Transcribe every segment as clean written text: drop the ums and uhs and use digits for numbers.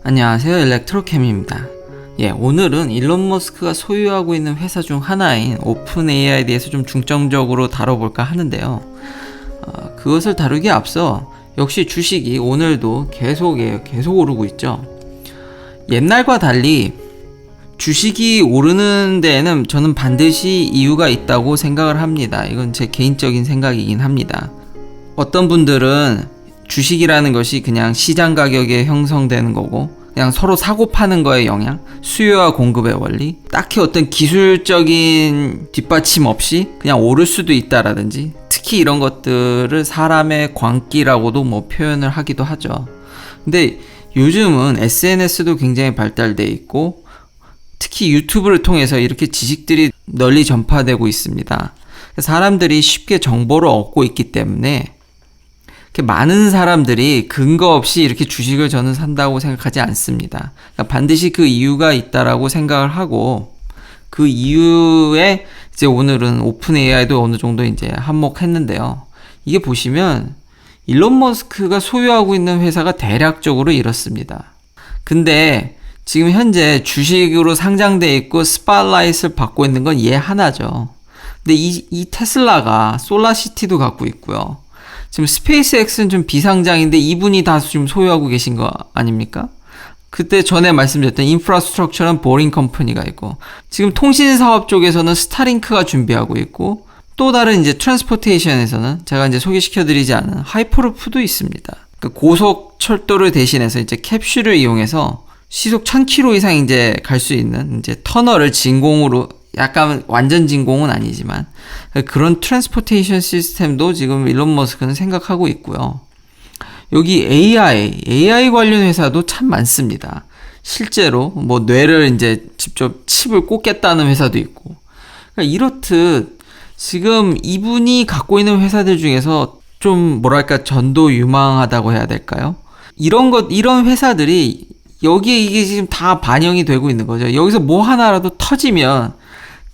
안녕하세요, 일렉트로캠입니다. 오늘은 일론 머스크가 소유하고 있는 회사 중 하나인 오픈 AI에 대해서 좀 중점적으로 다뤄볼까 하는데요. 그것을 다루기에 앞서 역시 주식이 오늘도 계속 오르고 있죠. 옛날과 달리 주식이 오르는 데에는 저는 반드시 이유가 있다고 생각을 합니다. 이건 제 개인적인 생각이긴 합니다. 어떤 분들은 주식이라는 것이 그냥 시장 가격에 형성되는 거고 그냥 서로 사고 파는 거에 영향, 수요와 공급의 원리, 딱히 어떤 기술적인 뒷받침 없이 그냥 오를 수도 있다라든지, 특히 이런 것들을 사람의 광기라고도 표현을 하기도 하죠. 근데 요즘은 SNS도 굉장히 발달돼 있고 특히 유튜브를 통해서 이렇게 지식들이 널리 전파되고 있습니다. 사람들이 쉽게 정보를 얻고 있기 때문에 많은 사람들이 근거 없이 이렇게 주식을 저는 산다고 생각하지 않습니다. 그러니까 반드시 그 이유가 있다라고 생각을 하고, 그 이유에 이제 오늘은 오픈 AI도 어느 정도 이제 한몫했는데요. 이게 보시면 일론 머스크가 소유하고 있는 회사가 대략적으로 이렇습니다. 근데 지금 현재 주식으로 상장돼 있고 스팟라이트를 받고 있는 건 얘 하나죠. 근데 이 테슬라가 솔라시티도 갖고 있고요. 지금 스페이스X는 좀 비상장인데 이분이 다 지금 소유하고 계신 거 아닙니까? 그때 전에 말씀드렸던 인프라스트럭처는 보링 컴퍼니가 있고, 지금 통신 사업 쪽에서는 스타링크가 준비하고 있고, 또 다른 이제 트랜스포테이션에서는 제가 이제 소개시켜드리지 않은 하이퍼루프도 있습니다. 그러니까 고속 철도를 대신해서 이제 캡슐을 이용해서 시속 1000km 이상 이제 갈 수 있는 이제 터널을 진공으로, 약간 완전 진공은 아니지만 그런 트랜스포테이션 시스템도 지금 일론 머스크는 생각하고 있고요. 여기 AI 관련 회사도 참 많습니다. 실제로 뇌를 이제 직접 칩을 꽂겠다는 회사도 있고. 그러니까 이렇듯 지금 이분이 갖고 있는 회사들 중에서 좀 전도 유망하다고 해야 될까요? 이런 회사들이 여기에 이게 지금 다 반영이 되고 있는 거죠. 여기서 뭐 하나라도 터지면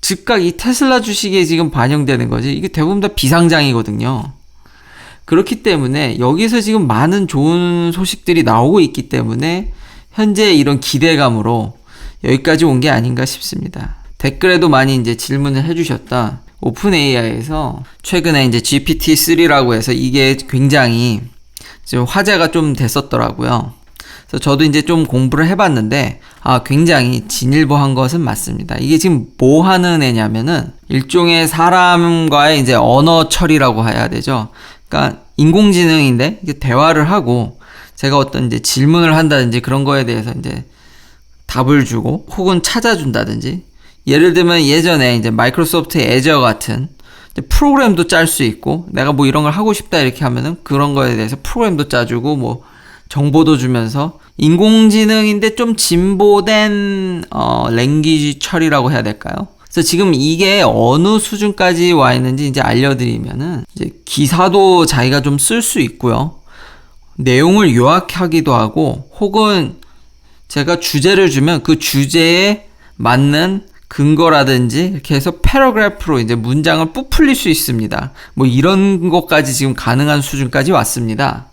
즉각 이 테슬라 주식에 지금 반영되는 거지. 이게 대부분 다 비상장이거든요. 그렇기 때문에 여기서 지금 많은 좋은 소식들이 나오고 있기 때문에 현재 이런 기대감으로 여기까지 온 게 아닌가 싶습니다. 댓글에도 많이 이제 질문을 해주셨다. 오픈 AI에서 최근에 이제 GPT-3라고 해서 이게 굉장히 지금 화제가 좀 됐었더라고요. 그래서 저도 이제 좀 공부를 해봤는데, 굉장히 진일보한 것은 맞습니다. 이게 지금 뭐 하는 애냐면은, 일종의 사람과의 이제 언어 처리라고 해야 되죠. 그러니까, 인공지능인데, 이게 대화를 하고, 제가 어떤 이제 질문을 한다든지 그런 거에 대해서 이제 답을 주고, 혹은 찾아준다든지, 예를 들면 예전에 이제 마이크로소프트 애저 같은 프로그램도 짤 수 있고, 내가 이런 걸 하고 싶다 이렇게 하면은 그런 거에 대해서 프로그램도 짜주고, 정보도 주면서 인공지능인데 좀 진보된 랭귀지 처리라고 해야 될까요? 그래서 지금 이게 어느 수준까지 와 있는지 이제 알려드리면은 이제 기사도 자기가 좀 쓸 수 있고요. 내용을 요약하기도 하고, 혹은 제가 주제를 주면 그 주제에 맞는 근거라든지 이렇게 해서 패러그래프로 이제 문장을 부풀릴 수 있습니다. 이런 것까지 지금 가능한 수준까지 왔습니다.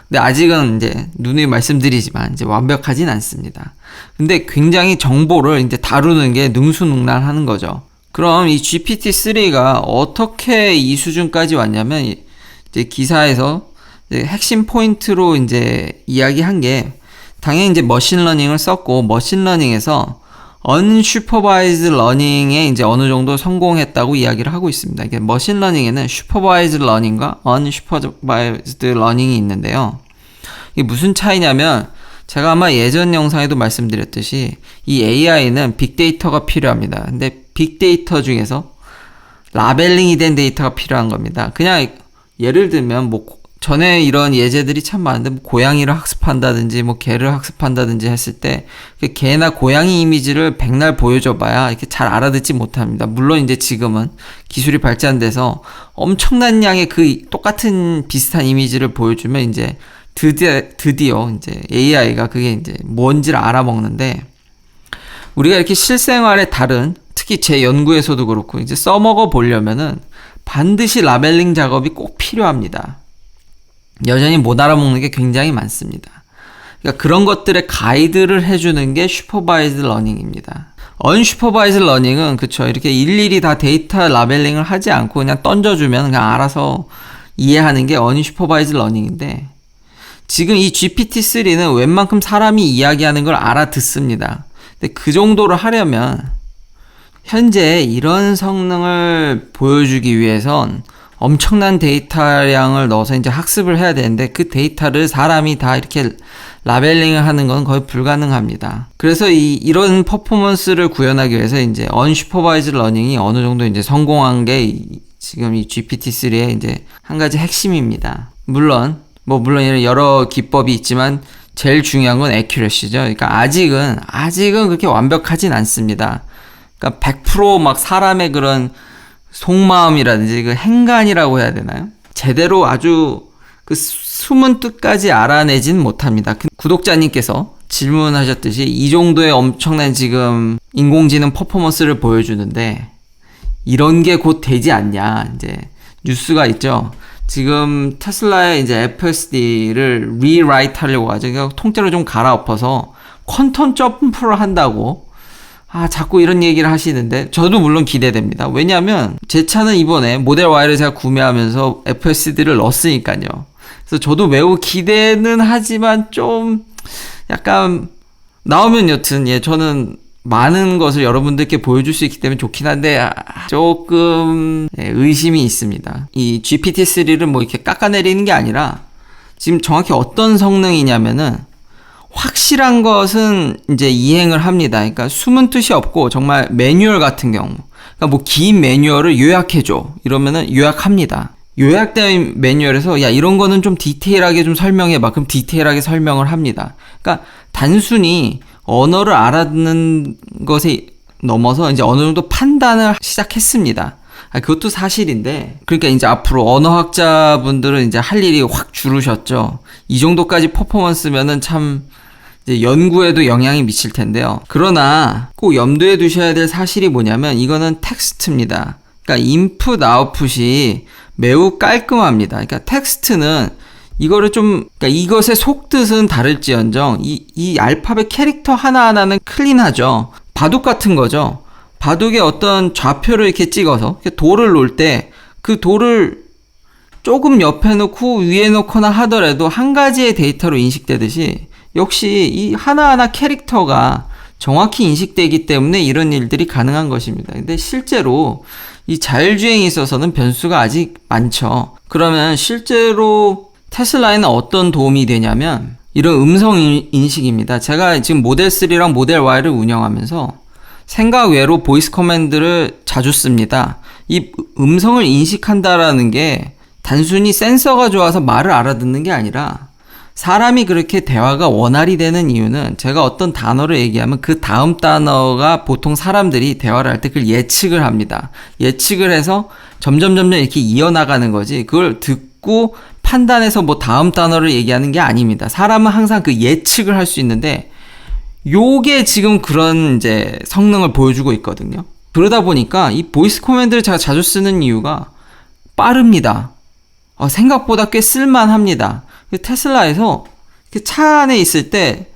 근데 아직은 이제 누누이 말씀드리지만 이제 완벽하진 않습니다. 근데 굉장히 정보를 이제 다루는 게 능수능란하는 거죠. 그럼 이 GPT-3가 어떻게 이 수준까지 왔냐면, 이제 기사에서 이제 핵심 포인트로 이제 이야기한 게, 당연히 이제 머신러닝을 썼고, 머신러닝에서 unsupervised learning에 이제 어느 정도 성공했다고 이야기를 하고 있습니다. 이게 머신러닝에는 supervised learning과 unsupervised learning이 있는데요. 이게 무슨 차이냐면, 제가 아마 예전 영상에도 말씀드렸듯이 이 AI는 빅데이터가 필요합니다. 근데 빅데이터 중에서 라벨링이 된 데이터가 필요한 겁니다. 그냥 예를 들면 전에 이런 예제들이 참 많은데, 고양이를 학습한다든지 개를 학습한다든지 했을 때 개나 고양이 이미지를 백날 보여줘봐야 이렇게 잘 알아듣지 못합니다. 물론 이제 지금은 기술이 발전돼서 엄청난 양의 그 똑같은 비슷한 이미지를 보여주면 이제 드디어 이제 AI가 그게 이제 뭔지를 알아먹는데, 우리가 이렇게 실생활에 특히 제 연구에서도 그렇고 이제 써먹어 보려면은 반드시 라벨링 작업이 꼭 필요합니다. 여전히 못 알아먹는 게 굉장히 많습니다. 그러니까 그런 것들의 가이드를 해주는 게 슈퍼바이즈 러닝입니다. 언슈퍼바이즈 러닝은 그쵸, 이렇게 일일이 다 데이터 라벨링을 하지 않고 그냥 던져주면 그냥 알아서 이해하는 게 언슈퍼바이즈 러닝인데, 지금 이 GPT-3는 웬만큼 사람이 이야기하는 걸 알아듣습니다. 근데 그 정도로 하려면 현재 이런 성능을 보여주기 위해선 엄청난 데이터량을 넣어서 이제 학습을 해야 되는데, 그 데이터를 사람이 다 이렇게 라벨링을 하는 건 거의 불가능합니다. 그래서 이런 퍼포먼스를 구현하기 위해서 이제 언슈퍼바이즈 러닝이 어느 정도 이제 성공한 게 지금 이 GPT-3의 이제 한 가지 핵심입니다. 물론 여러 기법이 있지만 제일 중요한 건 애큐러시죠. 그러니까 아직은 그렇게 완벽하진 않습니다. 그러니까 100% 사람의 그런 속마음이라든지 그 행간이라고 해야 되나요? 제대로 아주 그 숨은 뜻까지 알아내진 못합니다. 구독자님께서 질문하셨듯이 이 정도의 엄청난 지금 인공지능 퍼포먼스를 보여주는데 이런 게 곧 되지 않냐, 이제 뉴스가 있죠. 지금 테슬라의 이제 FSD를 리라이트 하려고 하죠. 그러니까 통째로 좀 갈아엎어서 퀀텀 점프를 한다고 자꾸 이런 얘기를 하시는데 저도 물론 기대됩니다. 왜냐하면 제 차는 이번에 모델 Y를 제가 구매하면서 FSD를 넣었으니까요. 그래서 저도 매우 기대는 하지만 좀 약간 나오면 여튼 저는 많은 것을 여러분들께 보여줄 수 있기 때문에 좋긴 한데 조금 의심이 있습니다. 이 GPT-3를 뭐 이렇게 깎아내리는 게 아니라 지금 정확히 어떤 성능이냐면은 확실한 것은 이제 이행을 합니다. 그러니까 숨은 뜻이 없고 정말 매뉴얼 같은 경우, 그러니까 뭐 긴 매뉴얼을 요약해줘 이러면은 요약합니다. 요약된 매뉴얼에서 야 이런 거는 좀 디테일하게 좀 설명해봐. 그럼 디테일하게 설명을 합니다. 그러니까 단순히 언어를 알아듣는 것에 넘어서 이제 어느 정도 판단을 시작했습니다. 그것도 사실인데, 그러니까 이제 앞으로 언어학자분들은 이제 할 일이 확 줄으셨죠. 이 정도까지 퍼포먼스면은 참 이제 연구에도 영향이 미칠 텐데요. 그러나 꼭 염두에 두셔야 될 사실이 뭐냐면 이거는 텍스트입니다. 그러니까 인풋 아웃풋이 매우 깔끔합니다. 그러니까 텍스트는 이거를 그러니까 이것의 속뜻은 다를지언정 이 알파벳 캐릭터 하나하나는 클린하죠. 바둑 같은 거죠. 바둑에 어떤 좌표를 이렇게 찍어서 돌을 놓을 때 그 돌을 조금 옆에 놓고 위에 놓거나 하더라도 한 가지의 데이터로 인식되듯이 역시 이 하나하나 캐릭터가 정확히 인식되기 때문에 이런 일들이 가능한 것입니다. 근데 실제로 이 자율주행에 있어서는 변수가 아직 많죠. 그러면 실제로 테슬라에는 어떤 도움이 되냐면 이런 음성 인식입니다. 제가 지금 모델 3랑 모델 Y를 운영하면서 생각 외로 보이스 커맨드를 자주 씁니다. 이 음성을 인식한다라는 게 단순히 센서가 좋아서 말을 알아듣는 게 아니라 사람이 그렇게 대화가 원활히 되는 이유는 제가 어떤 단어를 얘기하면 그 다음 단어가 보통 사람들이 대화를 할 때 그걸 예측을 합니다. 예측을 해서 점점 이렇게 이어나가는 거지 그걸 듣고 판단해서 뭐 다음 단어를 얘기하는 게 아닙니다. 사람은 항상 그 예측을 할 수 있는데 요게 지금 그런 이제 성능을 보여주고 있거든요. 그러다 보니까 이 보이스 커맨드를 제가 자주 쓰는 이유가 빠릅니다. 생각보다 꽤 쓸만합니다. 테슬라에서 차 안에 있을 때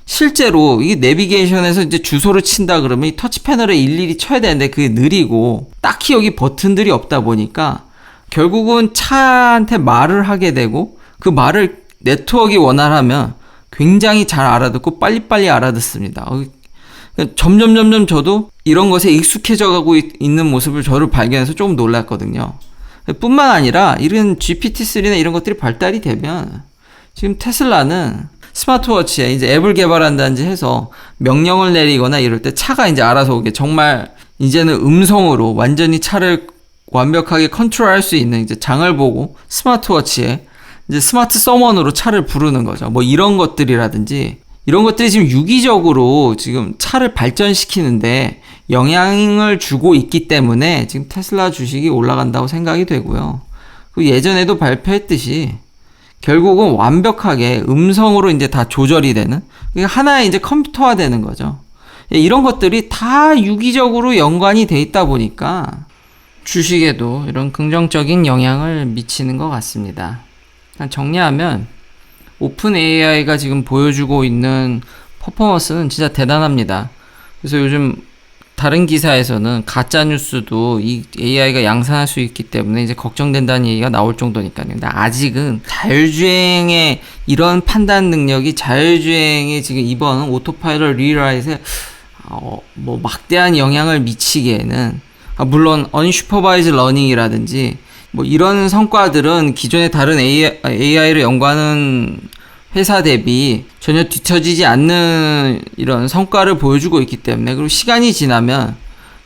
실제로 이 내비게이션에서 이제 주소를 친다 그러면 이 터치 패널에 일일이 쳐야 되는데 그게 느리고 딱히 여기 버튼들이 없다 보니까 결국은 차한테 말을 하게 되고 그 말을 네트워크가 원활하면 굉장히 잘 알아듣고 빨리빨리 알아듣습니다. 점점 저도 이런 것에 익숙해져 가고 있는 모습을 저를 발견해서 조금 놀랐거든요. 뿐만 아니라 이런 GPT-3나 이런 것들이 발달이 되면 지금 테슬라는 스마트워치에 이제 앱을 개발한다든지 해서 명령을 내리거나 이럴 때 차가 이제 알아서 오게 정말 이제는 음성으로 완전히 차를 완벽하게 컨트롤할 수 있는 이제 장을 보고 스마트워치에 이제 스마트 서먼으로 차를 부르는 거죠. 뭐 이런 것들이라든지 이런 것들이 지금 유기적으로 지금 차를 발전시키는데 영향을 주고 있기 때문에 지금 테슬라 주식이 올라간다고 생각이 되고요. 그리고 예전에도 발표했듯이 결국은 완벽하게 음성으로 이제 다 조절이 되는 하나의 이제 컴퓨터화 되는 거죠. 이런 것들이 다 유기적으로 연관이 돼 있다 보니까 주식에도 이런 긍정적인 영향을 미치는 것 같습니다. 정리하면 오픈 AI가 지금 보여주고 있는 퍼포먼스는 진짜 대단합니다. 그래서 요즘 다른 기사에서는 가짜 뉴스도 이 AI가 양산할 수 있기 때문에 이제 걱정된다는 얘기가 나올 정도니까요. 근데 아직은 자율주행의 이런 판단 능력이 자율주행에 지금 이번 오토파일럿 리라이트에 뭐 막대한 영향을 미치기에는 물론 언슈퍼바이즈 러닝이라든지 뭐 이런 성과들은 기존의 다른 AI를 연구하는 회사 대비 전혀 뒤처지지 않는 이런 성과를 보여주고 있기 때문에, 그리고 시간이 지나면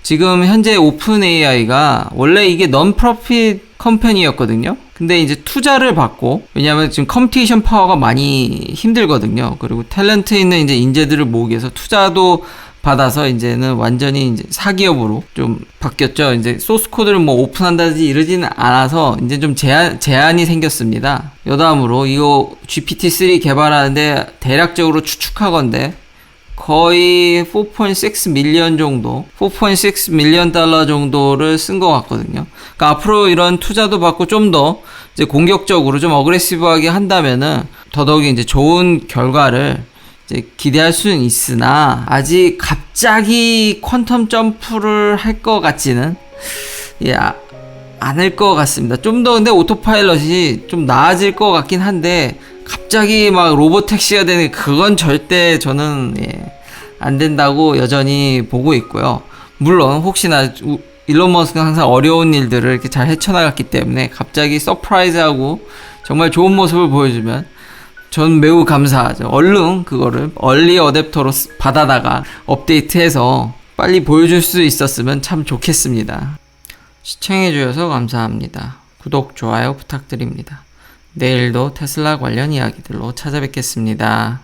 지금 현재 오픈 AI가 원래 이게 non-profit 컴퍼니였거든요. 근데 이제 투자를 받고, 왜냐하면 지금 컴퓨테이션 파워가 많이 힘들거든요. 그리고 탤런트 있는 이제 인재들을 모으기 위해서 투자도 받아서 이제는 완전히 이제 사기업으로 좀 바뀌었죠. 이제 소스 코드를 뭐 오픈한다든지 이러지는 않아서 이제 좀 제한이 생겼습니다. 여담으로 이거 GPT-3 개발하는데 대략적으로 추측하건대 거의 4.6 밀리언 정도, 4.6 밀리언 달러 정도를 쓴 것 같거든요. 그러니까 앞으로 이런 투자도 받고 좀 더 이제 공격적으로 좀 어그레시브하게 한다면은 더더욱이 이제 좋은 결과를 기대할 수는 있으나, 아직 갑자기 퀀텀 점프를 할 것 같지는 않을 것 같습니다. 좀 더 근데 오토파일럿이 좀 나아질 것 같긴 한데, 갑자기 막 로봇 택시가 되는 그건 절대 저는 안 된다고 여전히 보고 있고요. 물론 혹시나 일론 머스크는 항상 어려운 일들을 이렇게 잘 헤쳐나갔기 때문에 갑자기 서프라이즈하고 정말 좋은 모습을 보여주면 전 매우 감사하죠. 얼른 그거를 얼리 어댑터로 받아다가 업데이트해서 빨리 보여줄 수 있었으면 참 좋겠습니다. 시청해주셔서 감사합니다. 구독, 좋아요 부탁드립니다. 내일도 테슬라 관련 이야기들로 찾아뵙겠습니다.